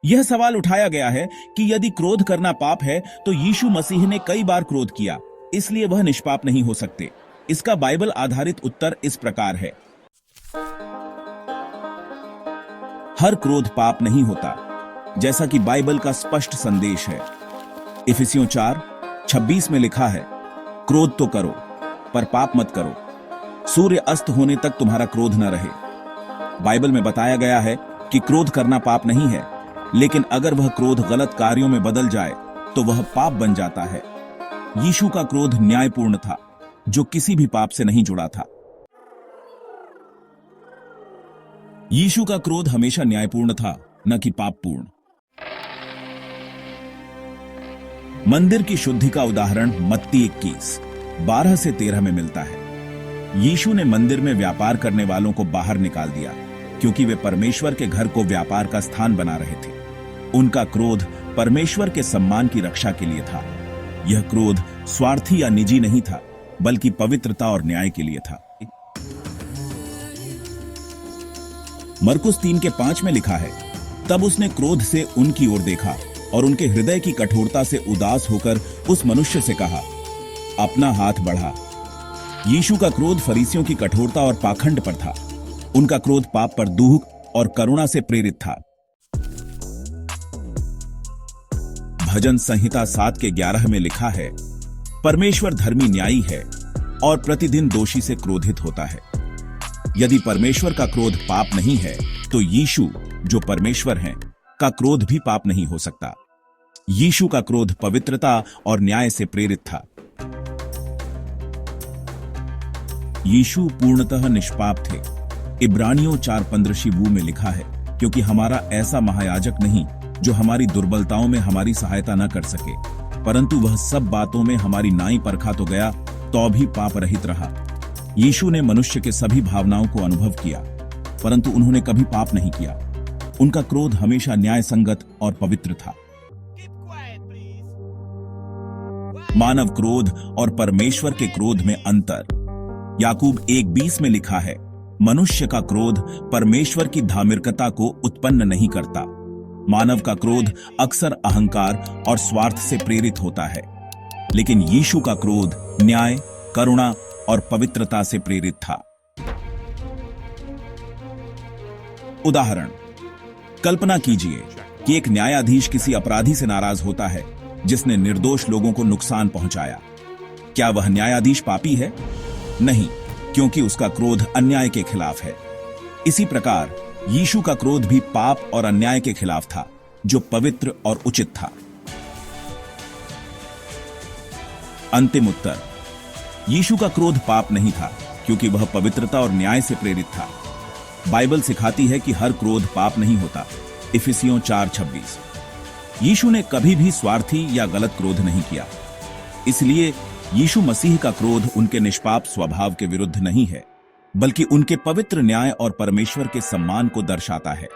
यह सवाल उठाया गया है कि यदि क्रोध करना पाप है तो यीशु मसीह ने कई बार क्रोध किया, इसलिए वह निष्पाप नहीं हो सकते। इसका बाइबल आधारित उत्तर इस प्रकार है। हर क्रोध पाप नहीं होता, जैसा कि बाइबल का स्पष्ट संदेश है। इफिसियों 4:26 में लिखा है, क्रोध तो करो पर पाप मत करो, सूर्य अस्त होने तक तुम्हारा क्रोध न रहे। बाइबल में बताया गया है कि क्रोध करना पाप नहीं है, लेकिन अगर वह क्रोध गलत कार्यों में बदल जाए तो वह पाप बन जाता है। यीशु का क्रोध न्यायपूर्ण था, जो किसी भी पाप से नहीं जुड़ा था। यीशु का क्रोध हमेशा न्यायपूर्ण था, न कि पापपूर्ण। मंदिर की शुद्धि का उदाहरण मत्ती 21:12 से 13 में मिलता है। यीशु ने मंदिर में व्यापार करने वालों को बाहर निकाल दिया, क्योंकि वे परमेश्वर के घर को व्यापार का स्थान बना रहे थे। उनका क्रोध परमेश्वर के सम्मान की रक्षा के लिए था। यह क्रोध स्वार्थी या निजी नहीं था, बल्कि पवित्रता और न्याय के लिए था। मरकुस 3:5 में लिखा है, तब उसने क्रोध से उनकी ओर देखा और उनके हृदय की कठोरता से उदास होकर उस मनुष्य से कहा, अपना हाथ बढ़ा। यीशु का क्रोध फरीसियों की कठोरता और पाखंड पर था। उनका क्रोध पाप पर दुख और करुणा से प्रेरित था। भजन संहिता 7:11 में लिखा है, परमेश्वर धर्मी न्यायी है और प्रतिदिन दोषी से क्रोधित होता है। यदि परमेश्वर का क्रोध पाप नहीं है, तो यीशु, जो परमेश्वर हैं, का क्रोध भी पाप नहीं हो सकता। यीशु का क्रोध पवित्रता और न्याय से प्रेरित था। यीशु पूर्णतः निष्पाप थे। इब्रानियों 4:15 में लिखा है, क्योंकि हमारा ऐसा महायाजक नहीं जो हमारी दुर्बलताओं में हमारी सहायता न कर सके, परंतु वह सब बातों में हमारी नाई परखा तो गया, तो भी पाप रहित रहा। यीशु ने मनुष्य के सभी भावनाओं को अनुभव किया, परंतु उन्होंने कभी पाप नहीं किया। उनका क्रोध हमेशा न्याय संगत और पवित्र था। मानव क्रोध और परमेश्वर के क्रोध में अंतर। याकूब 1:20 में लिखा है, मनुष्य का क्रोध परमेश्वर की धार्मिकता को उत्पन्न नहीं करता। मानव का क्रोध अक्सर अहंकार और स्वार्थ से प्रेरित होता है, लेकिन यीशु का क्रोध न्याय, करुणा और पवित्रता से प्रेरित था। उदाहरण, कल्पना कीजिए कि एक न्यायाधीश किसी अपराधी से नाराज होता है जिसने निर्दोष लोगों को नुकसान पहुंचाया। क्या वह न्यायाधीश पापी है? नहीं, क्योंकि उसका क्रोध अन्याय के खिलाफ है। इसी प्रकार यीशु का क्रोध भी पाप और अन्याय के खिलाफ था, जो पवित्र और उचित था। अंतिम उत्तर, यीशु का क्रोध पाप नहीं था, क्योंकि वह पवित्रता और न्याय से प्रेरित था। बाइबल सिखाती है कि हर क्रोध पाप नहीं होता। इफिसियों 4:26। यीशु ने कभी भी स्वार्थी या गलत क्रोध नहीं किया। इसलिए यीशु मसीह का क्रोध उनके निष्पाप स्वभाव के विरुद्ध नहीं है, बल्कि उनके पवित्र न्याय और परमेश्वर के सम्मान को दर्शाता है।